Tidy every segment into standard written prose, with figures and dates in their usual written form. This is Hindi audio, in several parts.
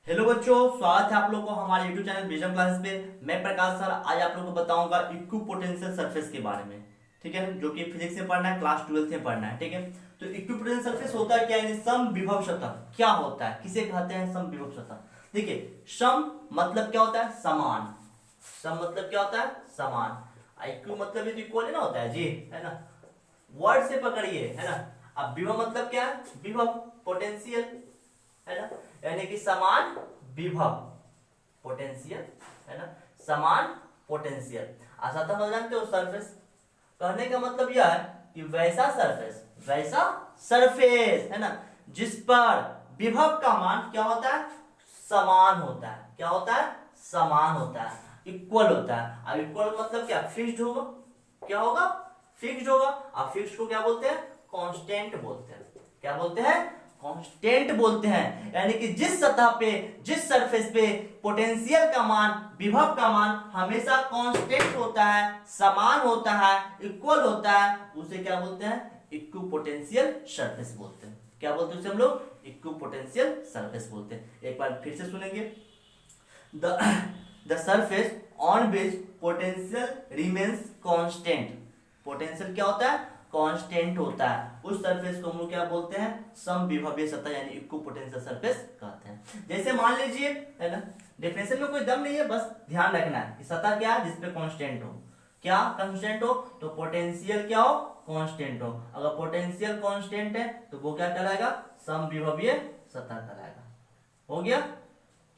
हेलो बच्चों, स्वागत है आप लोगों को हमारे यूट्यूब चैनल विजन क्लासेस पे। मैं प्रकाश सर आज आप लोगों को बताऊंगा इक्विपोटेंशियल सरफेस के बारे में। ठीक है, जो कि फिजिक्स में पढ़ना है, क्लास 12th में पढ़ना है। ठीक है, तो इक्विपोटेंशियल सरफेस होता है क्या, यानी समविभव सतह क्या होता है, किसे कहते हैं समविभव सतह। देखिए, सम मतलब क्या होता है, समान। सम मतलब क्या होता है, समान। इक्वि मतलब इक्वल है ना, होता है जी, है ना, वर्ड से पकड़िए, है ना। अब विभव मतलब क्या है, विभव पोटेंशियल, है ना, यानी कि समान विभव पोटेंशियल, है ना, समान पोटेंशियल। सतह मतलब जानते हो, सरफेस। कहने का मतलब यह है कि वैसा सरफेस, है ना, जिस पर विभव का मान क्या होता है, समान होता है। क्या होता है, समान होता है, इक्वल होता है। अब इक्वल मतलब क्या, फिक्स्ड होगा। क्या होगा, फिक्स्ड होगा। अब फिक्स्ड को क्या बोलते हैं, कांस्टेंट बोलते हैं। क्या बोलते हैं, कांस्टेंट बोलते हैं। यानी कि जिस सतह पे, जिस सरफेस पे पोटेंशियल का मान, विभव का मान हमेशा कांस्टेंट होता है, समान होता है, इक्वल होता है, उसे क्या बोलते हैं, इक्विपोटेंशियल सरफेस बोलते हैं। क्या बोलते हैं उसे हम लोग, इक्विपोटेंशियल सरफेस बोलते हैं। एक बार फिर से सुनेंगे। The surface on which potential remains constant. Potential क्या होता है, कांस्टेंट होता है, उस सरफेस को हम लोग क्या बोलते हैं, समविभवीय सतह यानी इक्विपोटेंशियल सरफेस कहते हैं। जैसे मान लीजिए, है ना, डेफिनेशन में कोई दम नहीं है, बस ध्यान रखना है कि सतह क्या है, जिसपे कांस्टेंट हो। क्या कांस्टेंट हो, तो पोटेंशियल क्या हो, कांस्टेंट हो। अगर पोटेंशियल कांस्टेंट है तो वो क्या कहलाएगा, समविभवीय सतह कहलाएगा। हो गया।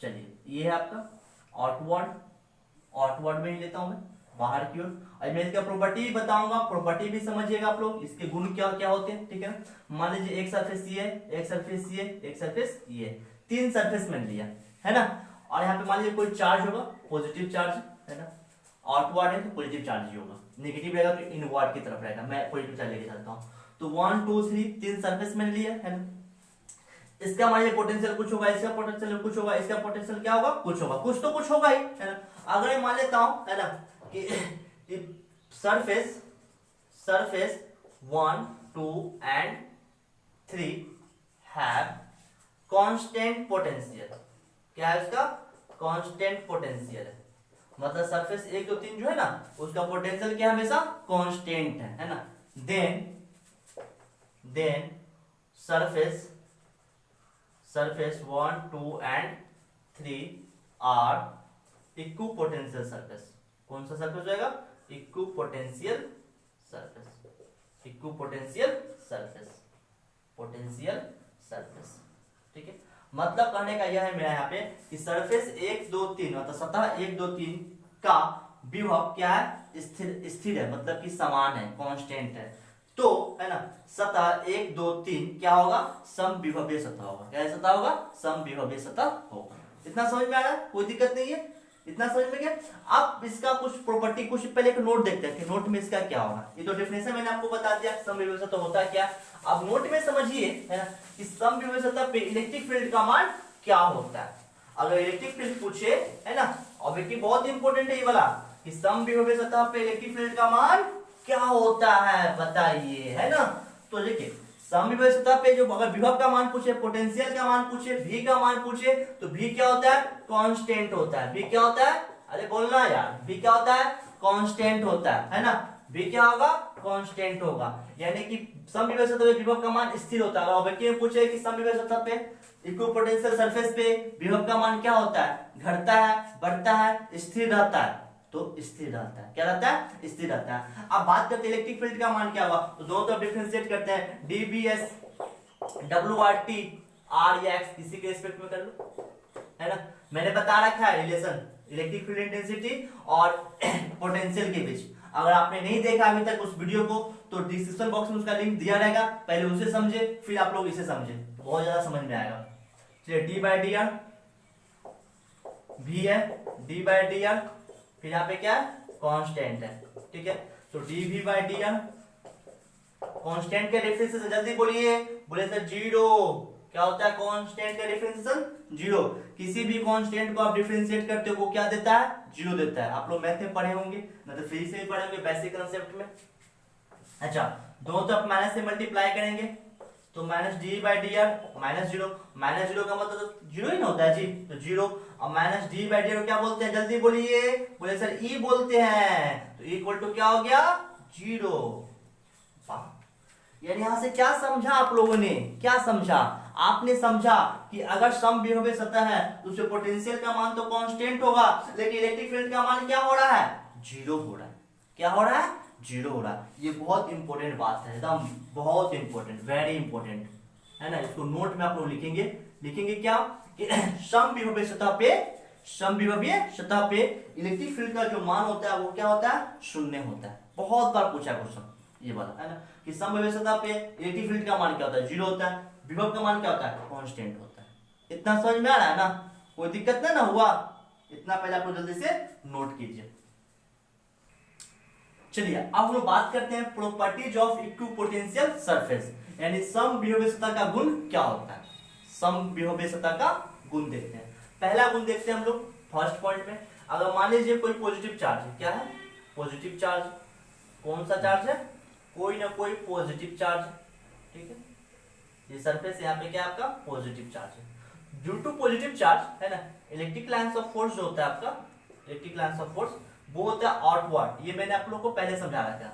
चलिए, ये है आपका आउटवर्ड। आउटवर्ड में ही लेता हूं मैं, बाहर की ओर। अब मैं इसका प्रॉपर्टी भी बताऊंगा, प्रॉपर्टी भी समझिएगा आप लोग, इसके गुण क्या क्या होते हैं। ठीक है, मान लीजिए एक सरफेस ये है, एक सरफेस ये, एक सरफेस ये, तीन सरफेस मैंने लिया, है ना। और यहाँ पे मान लीजिए कोई चार्ज होगा, पॉजिटिव चार्ज, है ना। आउटवर्ड है तो पॉजिटिव चार्ज ही होगा, नेगेटिव रहेगा तो इनवर्ड की तरफ रहेगा। मैं पॉजिटिव चार्ज लेके चलता हूँ। तो 1 2 3 तीन सरफेस मैंने लिया, है ना। इसका मान लीजिए पोटेंशियल कुछ होगा, इसका पोटेंशियल कुछ होगा, इसका पोटेंशियल क्या होगा, कुछ होगा, कुछ तो कुछ होगा ही, है ना। अगर मैं मान लेता हूं, है ना, कि surface surface 1 2 and 3 have constant potential. क्या है उसका, कांस्टेंट पोटेंशियल है। मतलब सरफेस 1 2 3 जो है ना, उसका पोटेंशियल क्या हमेशा कांस्टेंट है ना। Then surface 1 2 and 3 are equipotential surface. कौन सा सरफेस होगा, equipotential surface. Equipotential surface, potential surface. ठीक है, मतलब कहने का यह है मेरा यहाँ पे कि सरफेस 1 2 3 मतलब सतह 1 2 3 का विभव क्या है, स्थिर है, मतलब कि समान है, कांस्टेंट है। तो है ना, सतह 1 2 3 क्या होगा, समविभवीय सतह होगा। क्या सतह होगा, समविभवीय सतह होगा। इतना समझ में आ रहा है, कोई दिक्कत नहीं है, इतना समझ में गया। अब इसका कुछ प्रॉपर्टी, कुछ पहले एक नोट देखते हैं कि नोट में इसका क्या होगा। ये तो डेफिनेशन मैंने आपको बता दिया समविभवीय सतह होता है क्या। अब नोट में समझिए, है ना, कि समविभवीय सतह पे इलेक्ट्रिक फील्ड का मान क्या होता है। अगर इलेक्ट्रिक फील्ड पूछे, है ना, ऑब्जेक्टिव बहुत इंपॉर्टेंट है ये वाला, कि समविभवीय सतह पे इलेक्ट्रिक फील्ड का मान क्या होता है बताइए, है ना। तो देखिए, समविभव सतह पे जो अगर विभव का मान पूछे, पोटेंशियल का मान पूछे, v का मान पूछे, तो v क्या होता है, कांस्टेंट होता है। v क्या होता है, अरे बोलना यार, v क्या होता है, कांस्टेंट होता है ना। v क्या होगा, कांस्टेंट होगा। यानी कि समविभव सतह पे विभव का मान स्थिर होता है। अगर ऑब्जेक्टिव में पूछे कि समविभव सतह पे इक्विपोटेंशियल सरफेस पे विभव का मान क्या होता है, घटता है, बढ़ता है, स्थिर रहता है, तो स्थिर रहता है। क्या रहता है, स्थिर रहता है। अब बात करते हैं इलेक्ट्रिक फील्ड का मान क्या हुआ, तो दोनों तरफ डिफरेंशिएट करते हैं, डीबीएस डब्ल्यूआरटी आर या एक्स, किसी के रिस्पेक्ट में कर लो, है ना। मैंने बता रखा है रिलेशन इलेक्ट्रिक फील्ड इंटेंसिटी और पोटेंशियल के बीच। अगर आपने नहीं देखा अभी तक उस वीडियो को, तो डिस्क्रिप्शन बॉक्स में उसका लिंक दिया रहेगा, पहले उसे समझे, फिर आप लोग इसे समझे, बहुत ज्यादा समझ में आएगा। चलिए, डी बाई डी आर भी है, डी बाई डी आर, फिर यहाँ पे क्या है, कांस्टेंट है। ठीक है, तो D V by D R constant के डिफरेंशिएशन जल्दी बोलिए, बोले सर जीरो। क्या होता है कांस्टेंट का डिफरेंशिएशन, जीरो। किसी भी कांस्टेंट को आप डिफरेंशिएट करते हो वो क्या देता है, जीरो देता है। आप लोग मैथ में पढ़े होंगे, ना तो फिजिक्स में पढ़े होंगे, बेसिक कांसेप्ट में। अच्छा, दोनों तरफ माइनस से मल्टीप्लाई करेंगे तो minus D by D are minus zero का मतलब तो जीरो ही ना होता है जी, तो जीरो। अब minus D by D are क्या बोलते हैं, जल्दी बोलिए, बोले सर ई बोलते हैं, तो इक्वल टू क्या हो गया, जीरो। यानी यहां से क्या समझा आप लोगों ने, क्या समझा आपने, समझा कि अगर सम विभव सतह है तो उसमें पोटेंशियल का मान तो कांस्टेंट होगा, लेकिन इलेक्ट्रिक फील्ड का मान क्या हो रहा है, जीरो हो रहा है। क्या हो रहा है, जीरो हो रहा है। ये बहुत इंपॉर्टेंट बात है, एकदम बहुत इंपॉर्टेंट, वेरी इंपॉर्टेंट है ना। इसको नोट में आप लोग लिखेंगे क्या कि सम विभव सतह पे इलेक्ट्रिक फील्ड का जो मान होता है वो क्या होता है, शून्य होता है। बहुत बार पूछा क्वेश्चन ये वाला है ना, कि सम विभव सतह पे इलेक्ट्रिक फील्ड का मान क्या होता है, जीरो होता है, विभव का मान क्या होता है, कांस्टेंट होता है। इतना समझ में आ रहा है ना, कोई दिक्कत ना हुआ, इतना पहले आप लोग जल्दी से नोट कीजिए। चलिए अब हम लोग बात करते हैं प्रॉपर्टीज ऑफ इक्विपोटेंशियल सरफेस, यानी सम विभव सतह का गुण क्या होता है। सम विभव सतह का गुण देखते हैं। पहला गुण देखते हैं हम लोग फर्स्ट पॉइंट में। अगर मान लीजिए कोई पॉजिटिव चार्ज है, क्या है, पॉजिटिव चार्ज। कौन सा चार्ज है, कोई ना कोई पॉजिटिव चार्ज, ठीक है। ये सरफेस यहाँ पे क्या आपका पॉजिटिव चार्ज है। ड्यू टू पॉजिटिव चार्ज है ना, इलेक्ट्रिक लाइंस ऑफ फोर्स जो होता है आपका, इलेक्ट्रिक लाइंस ऑफ फोर्स वो होता है आउटवर्ड। ये मैंने आप लोगों को पहले समझा रखा है।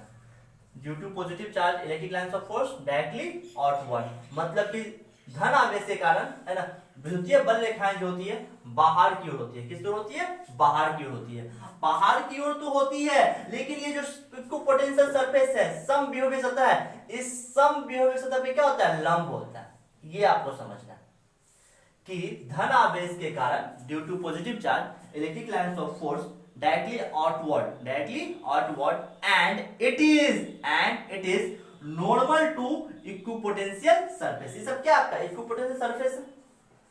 Due to positive charge electric lines of force directly outward, मतलब कि धन आवेश के कारण है ना, विद्युतीय बल रेखाएं जो होती है बाहर की ओर होती है। किस ओर होती है, बाहर की ओर होती है। बाहर की ओर तो होती है, लेकिन ये जो इक्विपोटेंशियल सरफेस है, सम विभव सतह है, इस सम विभव सतह पे क्या होता है, लंब होता है। ये आपको समझना है कि धन आवेश के कारण due to positive charge electric lines of force directly outward and it is normal to equipotential surface। ये सब क्या आपका इक्विपोटेंशियल सरफेस है,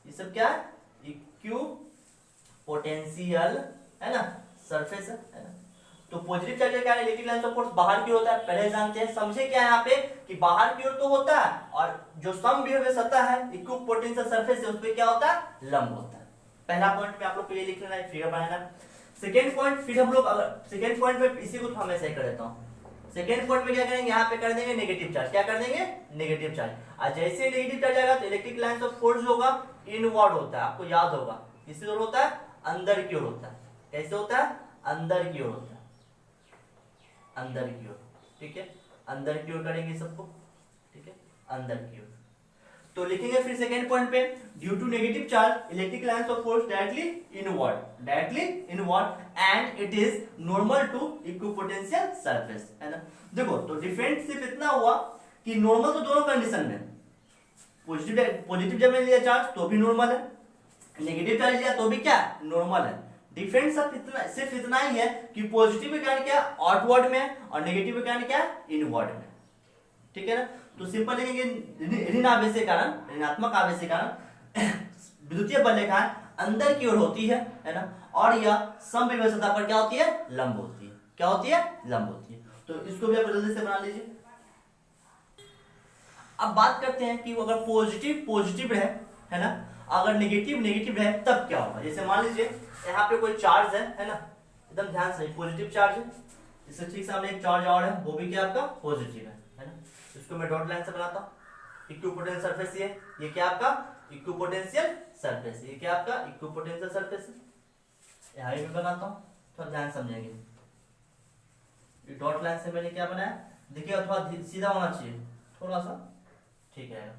ये सब क्या है, इक्विपोटेंशियल है ना सरफेस है ना। तो पॉजिटिव चार्ज क्या है, इलेक्ट्रिक लाइंस ऑफ फोर्स बाहर की ओर होता है, पहले जानते हैं। समझे क्या है यहाँ पे कि बाहर की ओर तो होता है, और जो सम विभव सतह है इक्विपोटेंशियल सरफेस है, उस पे क्या होता है, लंब होता है। पहला पॉइंट में आप लोग को ये लिख लेना है, फिगर बनाना है। सेकेंड पॉइंट, फिर हम लोग अगर सेकेंड पॉइंट में इसी को हमें ऐसे कर देता हूं। सेकेंड पॉइंट में क्या करेंगे, यहाँ पे कर देंगे नेगेटिव चार्ज। क्या कर देंगे, नेगेटिव चार्ज। और जैसे नेगेटिव चार्ज आएगा तो इलेक्ट्रिक लाइंस ऑफ फोर्स जो होगा इनवर्ड होता है, आपको याद होगा। किसकी ओर होता है, अंदर की ओर होता है। कैसे होता है, अंदर की ओर होता है, अंदर की ओर, ठीक है। अंदर की ओर करेंगे सबको, ठीक है, अंदर की ओर। तो लिखेंगे फिर सेकेंड पॉइंट पे, due to negative charge electric lines of force directly inward and it is normal to equipotential surface, है ना। देखो तो डिफरेंस सिर्फ इतना हुआ कि नॉर्मल तो दोनों कंडीशन में, पॉजिटिव जब लिया चार्ज तो भी नॉर्मल है, नेगेटिव चार्ज लिया तो भी क्या नॉर्मल है। डिफरेंस सिर्फ इतना ही है कि पॉजिटिव का क्या आउटवर्ड में और नेगेटिव का क्या इनवर्ड में, ठीक है ना। तो सिंपल लिखेंगे ऋण आवेश के कारण, ऋणात्मक आवेश के कारण विद्युतीय बल रेखाएं अंदर की ओर होती है ना, और यह सम विभव सतह पर क्या होती है, लंब होती है। क्या होती है, लंब होती है। तो इसको भी आप जल्दी से बना लीजिए। अब बात करते हैं कि अगर पॉजिटिव है ना, अगर नेगेटिव है तब क्या होगा। जैसे मान लीजिए यहाँ पे कोई चार्ज है ना, एकदम ध्यान से, पॉजिटिव चार्ज है, इससे ठीक सामने एक चार्ज और है, वो भी क्या आपका पॉजिटिव है ना। इसको मैं डॉट लाइन से बनाता हूँ। इक्विपोटेंशियल सरफेस ये क्या आपका इक्विपोटेंशियल सरफेस, ये क्या आपका इक्विपोटेंशियल सरफेस है। यहाँ भी बनाता हूँ, थोड़ा ध्यान समझेंगे। ये डॉट लाइन से मैंने क्या बनाया, देखिए थोड़ा सीधा होना चाहिए, थोड़ा सा ठीक है।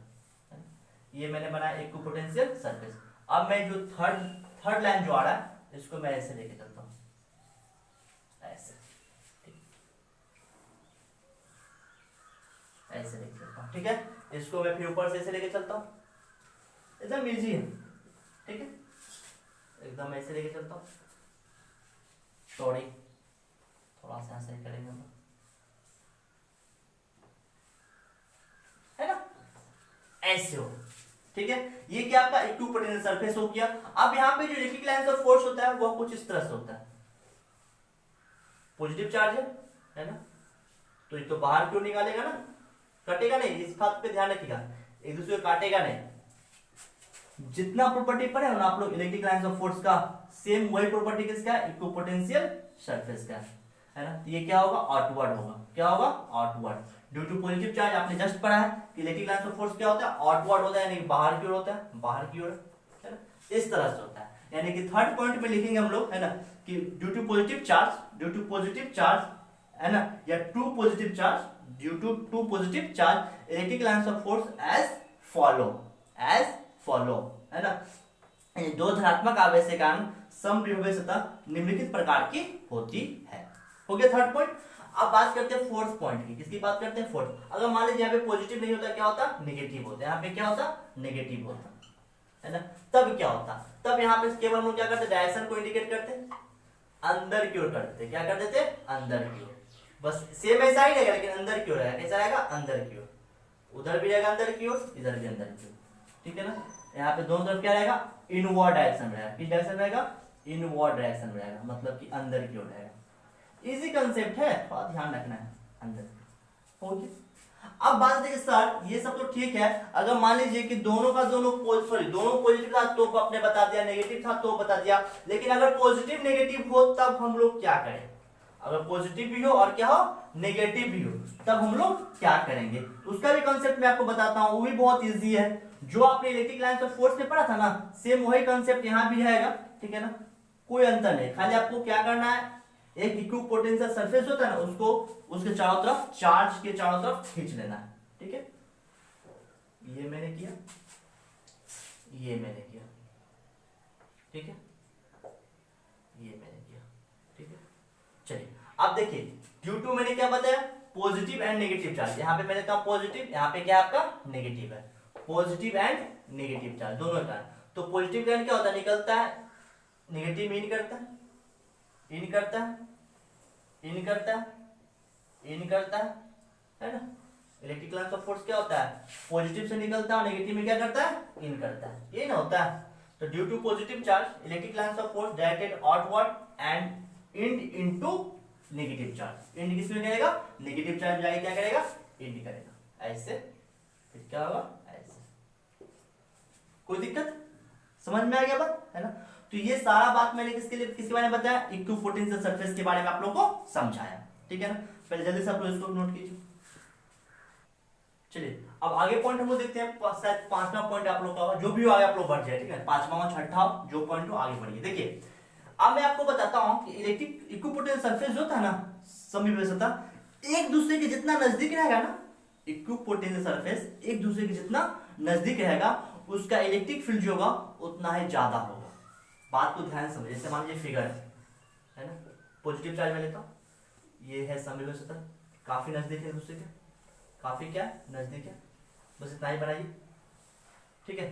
ये मैंने बनाया इक्विपोटेंशियल सरफेस। अब मैं जो थर्ड लाइन जो आ रहा है इसको मैं ऐसे लेके चलता हूँ, ऐसे ऐसे लेके चलता हूँ, ठीक है। इसको मैं फिर ऊपर से ऐसे लेके चलता हूँ, एकदम इजी है, ठीक है, एकदम ऐसे लेके चलता हूँ। सॉरी, थोड़ा सा ऐसे करेंगे हम, है ना, ऐसे हो, ठीक है। ये क्या आपका इक्विपोटेंशियल सरफेस हो गया। अब यहाँ पे जो इलेक्ट्रिक लाइंस ऑफ फोर्स होता है वो कुछ इस तरह से होता है। पॉजिटिव चार्ज है ना, तो ये तो बाहर क्यों निकालेगा ना, कटेगा नहीं। इस बात पे ध्यान रखिएगा, एक दूसरे को काटेगा नहीं। जितना प्रॉपर्टी पढ़े हो ना आप लोग इलेक्ट्रिक लाइंस ऑफ फोर्स का, सेम वही प्रॉपर्टी किसका, इक्विपोटेंशियल सरफेस का, है ना, ये क्या होगा, आउटवर्ड होगा, क्या होगा, outward. Due to positive charge आपने जस्ट पढ़ा है कि इलेक्ट्रिक लाइन्स ऑफ फोर्स क्या होता है, आउटवर्ड होता है, यानी बाहर की ओर होता है, बाहर की ओर, है ना, इस तरह से होता है। यानी कि थर्ड पॉइंट में लिखेंगे हम लोग, है ना, कि ड्यू टू पॉजिटिव चार्ज, है ना, या two positive charge, due to two positive charge electric lines of force as follow, है ना, दो धनात्मक आवेश के कारण समविभव सतह निम्नलिखित प्रकार की होती है। हो गया थर्ड पॉइंट। अब बात करते हैं फोर्थ पॉइंट की। किसकी बात करते हैं, फोर्थ। अगर मान लीजिए यहाँ पे पॉजिटिव नहीं होता, क्या होता, नेगेटिव होता, यहाँ पे क्या होता, नेगेटिव होता, है ना, तब क्या होता, तब यहाँ पे केवल हम लोग क्या करते, डायरेक्शन को इंडिकेट करते, अंदर की ओर करते, क्या कर देते, अंदर की ओर, बस सेम ऐसा ही रहेगा लेकिन अंदर की ओर रहेगा। कैसा रहेगा, अंदर की ओर, उधर भी रहेगा अंदर की ओर, इधर भी अंदर की ओर, ठीक है ना। यहाँ पे दोनों तरफ क्या रहेगा, इनवर्ड डायरेक्शन रहेगा। किस डायरेक्शन रहेगा, इनवर्ड डायरेक्शन रहेगा, मतलब कि अंदर की ओर रहेगा। इजी कंसेप्ट है, थोड़ा ध्यान रखना है, अंदर हो गया। अब बात देखिए सर, ये सब तो ठीक है, अगर मान लीजिए कि दोनों पॉजिटिव था तो आपने बता दिया, नेगेटिव था तो बता दिया, लेकिन अगर पॉजिटिव नेगेटिव हो तब हम लोग क्या करें, अगर पॉजिटिव भी हो और क्या हो, नेगेटिव भी हो, तब हम लोग क्या करेंगे, उसका भी कॉन्सेप्ट मैं आपको बताता हूं, वो भी बहुत इजी है। जो आपने इलेक्ट्रिक लाइन्स ऑफ फोर्स में पढ़ा था ना, सेम वही कॉन्सेप्ट यहाँ भी रहेगा, ठीक है ना, कोई अंतर नहीं। खाली आपको क्या करना है, एक इक्विपोटेंशियल सरफेस होता है ना, उसको उसके चारों तरफ, चार्ज के चारों तरफ खींच लेना है, ठीक है। ये मैंने किया, ये मैंने किया, ठीक है, ये मैंने किया, ठीक है। चलिए अब देखिए, ड्यू टू मैंने क्या बताया, पॉजिटिव एंड नेगेटिव चार्ज। यहाँ पे मैंने कहा पॉजिटिव, यहाँ पे क्या आपका नेगेटिव है, पॉजिटिव एंड नेगेटिव चार्ज दोनों का। तो पॉजिटिव करंट क्या होता है, निकलता है, नेगेटिव इन करता है, इन करता है, इन करता है, इन करता है ना। इलेक्ट्रिक लाइन्स ऑफ फोर्स क्या होता है, पॉजिटिव से निकलता है, नेगेटिव में क्या करता है, इन करता है, ये ना होता है। तो due to positive charge electric lines of force directed outward and end into negative charge. End किसमें करेगा, नेगेटिव चार्ज जाके क्या करेगा, इंड करेगा, ऐसे, फिर क्या होगा, ऐसे। कोई दिक्कत, समझ में आ गया बात, है ना। तो ये सारा बात मैंने किसके बारे में बताया, इक्विपोटेंशियल सरफेस के बारे में आप लोगों को समझाया, ठीक है ना। पहले जल्दी से आप लोग इसको नोट कीजिए। चलिए अब आगे पॉइंट हम लोग देखते हैं, शायद पांचवा पॉइंट आप लोग का, जो भी हो आगे आप लोग बढ़ जाए, ठीक है, पांचवा छठा जो पॉइंट हो आगे बढ़िए। देखिए अब मैं आपको बताता हूं कि इलेक्ट्रिक इक्विपोटेंशियल सरफेस जो था ना, समविभव सतह, एक दूसरे के जितना नजदीक रहेगा ना, इक्विपोटेंशियल सरफेस एक दूसरे के जितना नजदीक रहेगा, उसका इलेक्ट्रिक फील्ड जो होगा उतना ही ज्यादा होगा। बात को ध्यान समझिए, जैसे मान लीजिए फिगर है ना, पॉजिटिव चार्ज में लेता हूं, ये है समविभव सतह, काफी नजदीक है दूसरे के, काफी क्या नजदीक है, बस इतना ही बनाइए, ठीक है।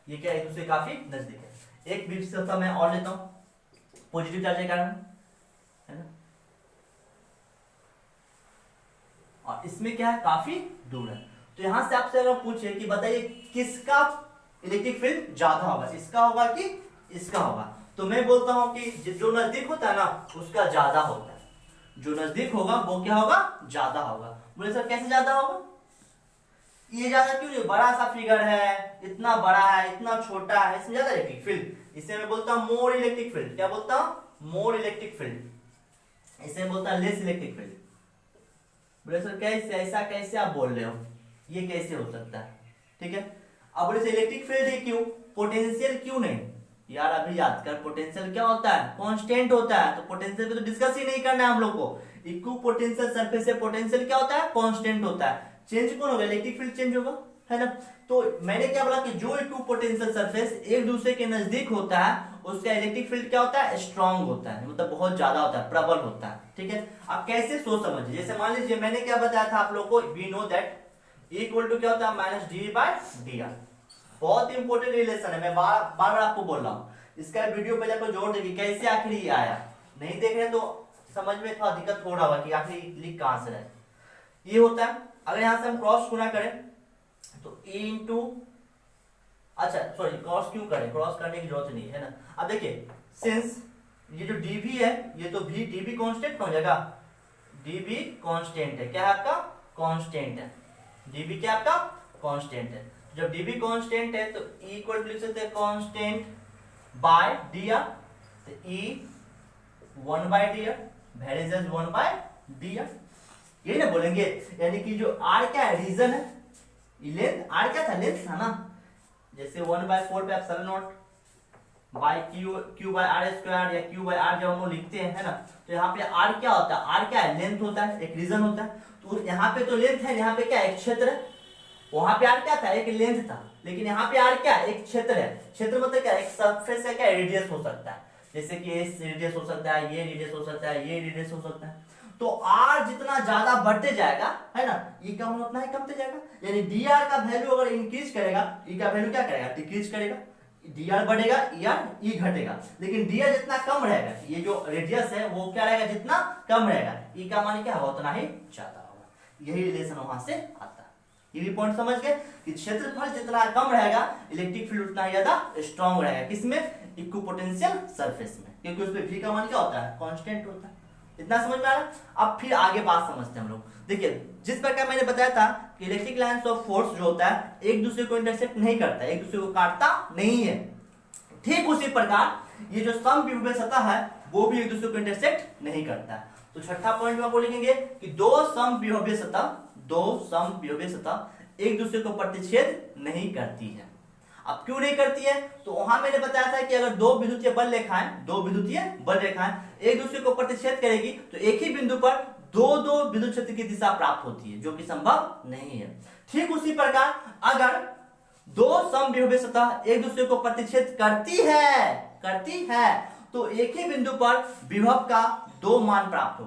ये क्या एक दूसरे काफी नजदीक है। एक विभव सतह मैं और लेता हूं, पॉजिटिव चार्ज के कारण, है ना, और इसमें क्या है, काफी दूर है। तो यहां से आपसे अगर पूछे कि बताइए किसका इलेक्ट्रिक फील्ड ज्यादा होगा, इसका होगा कि इसका होगा, तो मैं बोलता हूं कि जो नजदीक होता है ना उसका ज्यादा होता है, जो नजदीक होगा वो क्या होगा, ज्यादा होगा। बोले सर कैसे ज्यादा होगा, ये ज्यादा क्यों नहीं, बड़ा सा फिगर है, इतना बड़ा है, इतना छोटा है, इसमें ज्यादा इलेक्ट्रिक फील्ड, इसे मैं बोलता हूं मोर इलेक्ट्रिक फील्ड। क्या बोलता हूं, मोर इलेक्ट्रिक फील्ड, इसे बोलता है लेस इलेक्ट्रिक फील्ड। बोले सर कैसे, ऐसा कैसे आप बोल रहे हो, ये कैसे हो सकता है, ठीक है। अब बोले इलेक्ट्रिक फील्ड है क्यों, पोटेंशियल क्यों नहीं, यार अभी याद कर, पोटेंशियल क्या होता है, कांस्टेंट होता है, तो पोटेंशियल पे तो डिस्कस ही नहीं करना है हम लोग को। इक्विपोटेंशियल सरफेस से पोटेंशियल क्या होता है, कांस्टेंट होता है, चेंज कौन होगा, इलेक्ट्रिक फील्ड चेंज होगा, है ना। तो मैंने क्या बोला कि जो इक्विपोटेंशियल सरफेस एक दूसरे के नजदीक होता है उसका इलेक्ट्रिक फील्ड क्या होता है, स्ट्रांग होता है, मतलब बहुत ज्यादा होता है, प्रबल होता है, ठीक है। अब कैसे सोच समझिए, जैसे मान लीजिए मैंने क्या बताया था आप लोग को, we know that equal to क्या होता है, minus D by D R. बहुत इंपॉर्टेंट रिलेशन है, मैं बार बार आपको बोल रहा हूँ, इसका वीडियो पहले आपको जोड़ देगी कैसे आखिर ये आया, नहीं देख रहे तो समझ में थोड़ा दिक्कत हो रहा होगा कि आखिर लिख कहां से रहे। ये होता है, अगर यहां से हम क्रॉस गुना करें तो e इंटू, अच्छा सॉरी क्रॉस क्यों करें, क्रॉस करने की जरूरत नहीं है ना। अब देखिए सिंस ये जो dv है, ये तो v dv कांस्टेंट हो जाएगा, dv कांस्टेंट है, क्या है आपका, कांस्टेंट है, dv क्या आपका कांस्टेंट है। जब dv कांस्टेंट है तो e इक्वल टू लिख सकते हैं कांस्टेंट बाय dr, तो e 1 by dr, varies as 1/dr, यही ना बोलेंगे। यानी कि जो r क्या है, रीजन है, लेंथ r क्या था, लेंथ था ना। जैसे 1/4 पे epsilon naught by Q by R square या क्यू बाय आर जब हम लोग लिखते हैं, है ना, तो यहाँ पे r क्या होता है, r क्या है, लेंथ होता है, एक रीजन होता है। तो यहाँ पे तो लेंथ है, यहाँ पे क्या है, एक क्षेत्र है। वहां पे r क्या था, एक लेंथ था, लेकिन यहाँ पे r क्या है, एक क्षेत्र है। क्षेत्र मतलब क्या है, एक सरफेस का क्या रेडियस हो सकता है, जैसे कि ये रेडियस हो सकता है, ये रेडियस हो सकता है, ये रेडियस हो सकता है। तो r जितना ज्यादा बढ़ते जाएगा, है ना, e का मान उतना ही कमते जाएगा। यानी dr का वैल्यू अगर इंक्रीज करेगा, e का वैल्यू क्या करेगा, डिक्रीज करेगा। dr बढ़ेगा, e घटेगा। लेकिन dr जितना कम रहेगा, ये जो रेडियस है वो क्या रहेगा, जितना कम रहेगा, e का मान क्या होगा, उतना ही ज्यादा होगा। यही रिलेशन वहां से आता है। ये भी पॉइंट समझ गए कि क्षेत्रफल जितना कम रहेगा, इलेक्ट्रिक फील्ड उतना ही ज्यादा स्ट्रांग रहेगा। किसमें, इक्विपोटेंशियल सरफेस में, क्योंकि उसमें v का मान क्या होता है, कांस्टेंट होता है। इतना समझ में आ रहा। अब फिर आगे बात समझते हैं हम लोग। देखिए, जिस प्रकार मैंने बताया था कि इलेक्ट्रिक लाइंस ऑफ फोर्स जो होता है एक दूसरे को इंटरसेक्ट नहीं करता, एक दूसरे को काटता नहीं है, ठीक उसी प्रकार ये जो समविभव सतह है वो भी एक दूसरे को इंटरसेक्ट नहीं करता है। तो छठा पॉइंट में आपको लिखेंगे कि दो समविभव सतह एक दूसरे को प्रतिच्छेद नहीं करती है। अब क्यों नहीं करती है, तो वहां मैंने बताया था कि अगर दो विद्युतीय बल रेखाएं एक दूसरे को प्रतिच्छेद करेगी तो एक ही बिंदु पर दो विद्युत क्षेत्र की दिशा प्राप्त होती है, जो कि संभव नहीं है। ठीक उसी प्रकार अगर दो समविभव सतह एक दूसरे को प्रतिच्छेद करती है तो एक ही बिंदु पर विभव का दो मान प्राप्त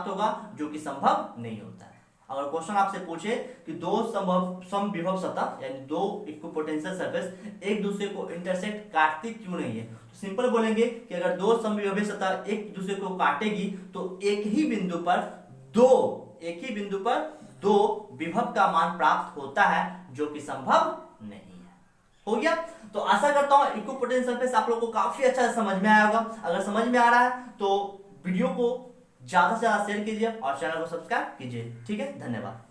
होगा, जो कि संभव नहीं होता है। अगर क्वेश्चन आपसे पूछे कि दो समविभव सतह यानी दो इक्विपोटेंशियल सरफेस एक दूसरे को इंटरसेक्ट काटती क्यों नहीं है, तो सिंपल बोलेंगे कि अगर दो समविभव सतह एक दूसरे को काटेगी तो एक ही बिंदु पर दो विभव का मान प्राप्त होता है, जो कि संभव नहीं है। हो गया। तो आशा करता हूं इक्विपोटेंशियल सरफेस आप लोगों को काफी अच्छा समझ में आया होगा। अगर समझ में आ रहा है तो वीडियो को ज्यादा से ज्यादा शेयर कीजिए और चैनल को सब्सक्राइब कीजिए। ठीक है, धन्यवाद।